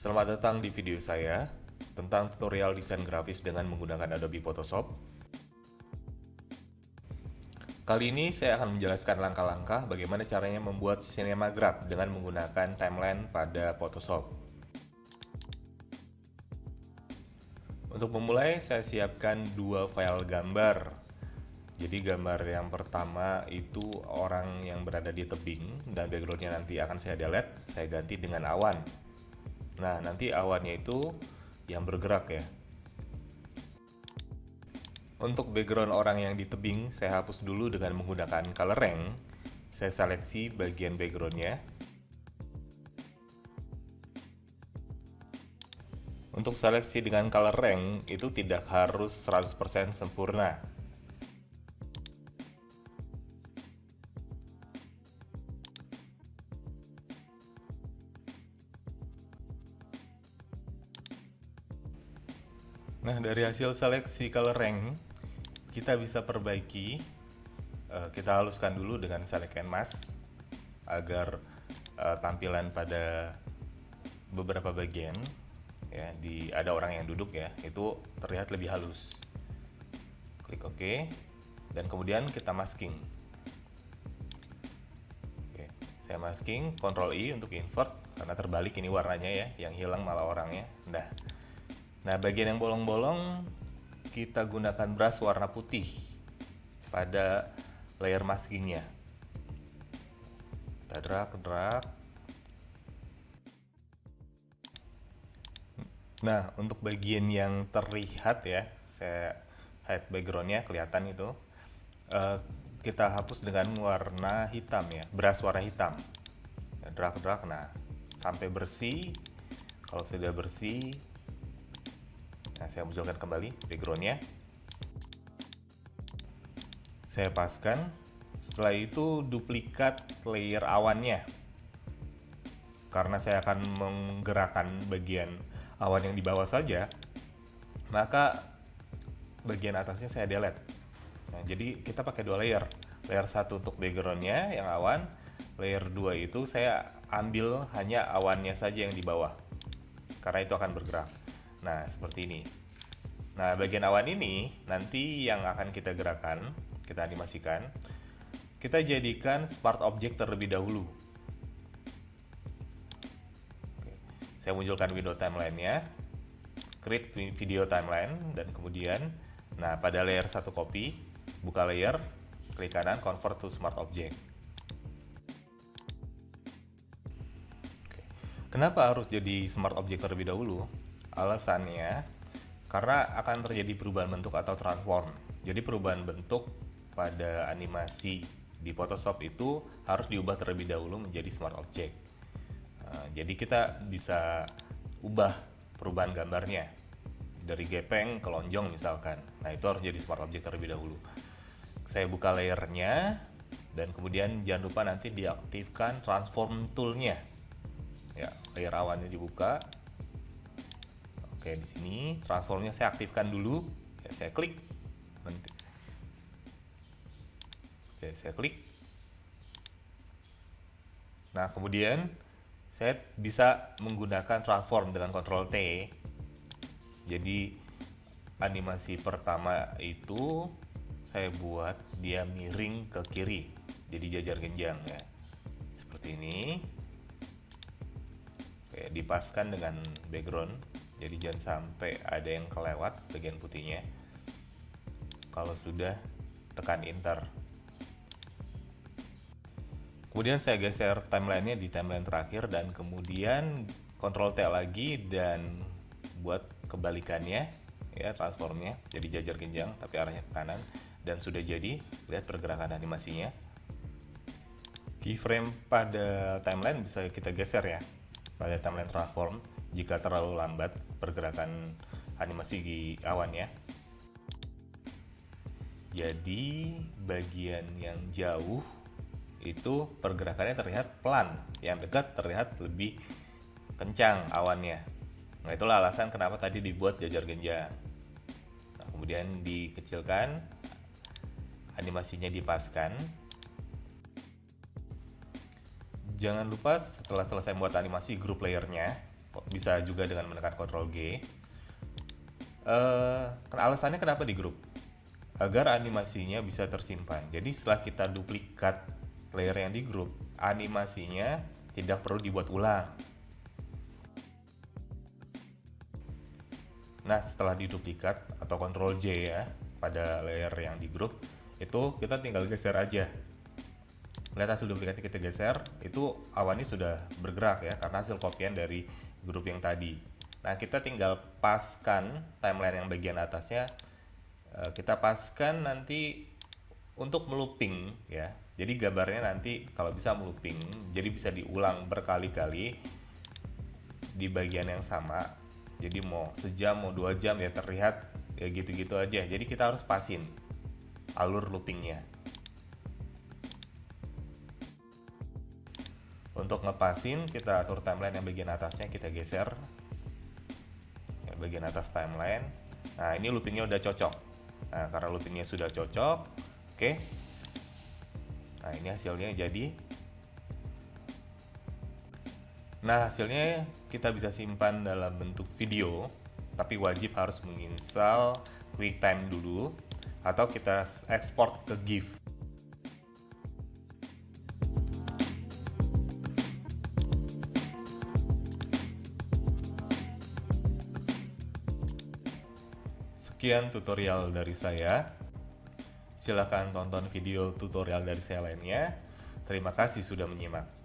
Selamat datang di video saya tentang tutorial desain grafis dengan menggunakan Adobe Photoshop. Kali ini saya akan menjelaskan langkah-langkah bagaimana caranya membuat cinemagraph dengan menggunakan timeline pada Photoshop. Untuk memulai, saya siapkan dua file gambar. Jadi gambar yang pertama itu orang yang berada di tebing dan backgroundnya nanti akan saya delete, saya ganti dengan awan. Nah, nanti awannya itu yang bergerak ya. Untuk background orang yang di tebing, saya hapus dulu dengan menggunakan color rank. Saya seleksi bagian backgroundnya. Untuk seleksi dengan color rank itu tidak harus 100% sempurna. Nah, dari hasil seleksi color rank, kita bisa perbaiki. Kita haluskan dulu dengan select and mask agar tampilan pada beberapa bagian ya, ada orang yang duduk ya, itu terlihat lebih halus. Klik OK dan kemudian kita masking. Oke, saya masking, Ctrl I untuk invert karena terbalik ini warnanya ya, yang hilang malah orangnya. Nah, bagian yang bolong-bolong kita gunakan brush warna putih pada layer maskingnya. Kita drag. Nah, untuk bagian yang terlihat ya, saya hide backgroundnya, kelihatan itu. Kita hapus dengan warna hitam ya, brush warna hitam. Drag. Nah, sampai bersih. Kalau sudah bersih, nah, saya munculkan kembali backgroundnya. Saya paskan. Setelah itu duplikat layer awannya. Karena saya akan menggerakkan bagian awan yang di bawah saja, maka bagian atasnya saya delete. Nah, jadi kita pakai dua layer. Layer 1 untuk backgroundnya yang awan. Layer 2 itu saya ambil hanya awannya saja yang di bawah. Karena itu akan bergerak. Nah, seperti ini. Nah, bagian awan ini nanti yang akan kita gerakan, kita animasikan. Kita jadikan smart object terlebih dahulu. Oke. Saya munculkan window timeline-nya, create video timeline, dan kemudian, nah, pada layer 1 copy, buka layer, klik kanan, convert to smart object. Oke. Kenapa harus jadi smart object terlebih dahulu? Alasannya, karena akan terjadi perubahan bentuk atau transform. Jadi perubahan bentuk pada animasi di Photoshop itu harus diubah terlebih dahulu menjadi smart object. Nah, jadi kita bisa ubah perubahan gambarnya dari gepeng ke lonjong misalkan. Nah, itu harus jadi smart object terlebih dahulu. Saya buka layernya dan kemudian jangan lupa nanti diaktifkan transform toolnya. Ya, layer awannya dibuka. Oke, di sini transformnya saya aktifkan dulu. Ya, saya klik. Oke, saya klik. Nah, kemudian saya bisa menggunakan transform dengan Ctrl T. Jadi animasi pertama itu saya buat dia miring ke kiri, jadi jajar genjang ya. Seperti ini. Oke, dipaskan dengan background. Jadi jangan sampai ada yang kelewat bagian putihnya. Kalau sudah, tekan enter. Kemudian saya geser timelinenya di timeline terakhir dan kemudian Ctrl T lagi dan buat kebalikannya ya, transformnya jadi jajar genjang tapi arahnya ke kanan, dan sudah jadi. Lihat pergerakan animasinya. Keyframe pada timeline bisa kita geser ya pada timeline transform jika terlalu lambat pergerakan animasi di awannya. Jadi bagian yang jauh itu pergerakannya terlihat pelan, yang dekat terlihat lebih kencang awannya. Nah, itulah alasan kenapa tadi dibuat jajar genjang. Nah, kemudian dikecilkan, animasinya dipaskan. Jangan lupa setelah selesai membuat animasi, group layernya. bisa juga dengan menekan Ctrl G. Alasannya kenapa di grup? Agar animasinya bisa tersimpan. Jadi setelah kita duplikat layer yang di grup, animasinya tidak perlu dibuat ulang. Nah, setelah diduplikat atau Ctrl J ya pada layer yang di grup, itu kita tinggal geser aja. Lihat hasil duplikatnya kita geser, itu awannya sudah bergerak ya, karena hasil kopian dari grup yang tadi. Nah, kita tinggal paskan timeline yang bagian atasnya, kita paskan nanti untuk melooping ya. Jadi gambarnya nanti kalau bisa melooping, jadi bisa diulang berkali-kali di bagian yang sama. Jadi mau sejam, mau 2 jam ya terlihat ya gitu-gitu aja. Jadi kita harus pasin alur loopingnya. Untuk ngepasin, kita atur timeline yang bagian atasnya, kita geser ya, bagian atas timeline. Nah, ini loopingnya udah cocok. Nah, karena loopingnya sudah cocok, oke. Nah, ini hasilnya jadi. Nah, hasilnya kita bisa simpan dalam bentuk video, tapi wajib harus menginstal QuickTime dulu, atau kita ekspor ke GIF. Sekian tutorial dari saya. Silakan tonton video tutorial dari saya lainnya. Terima kasih sudah menyimak.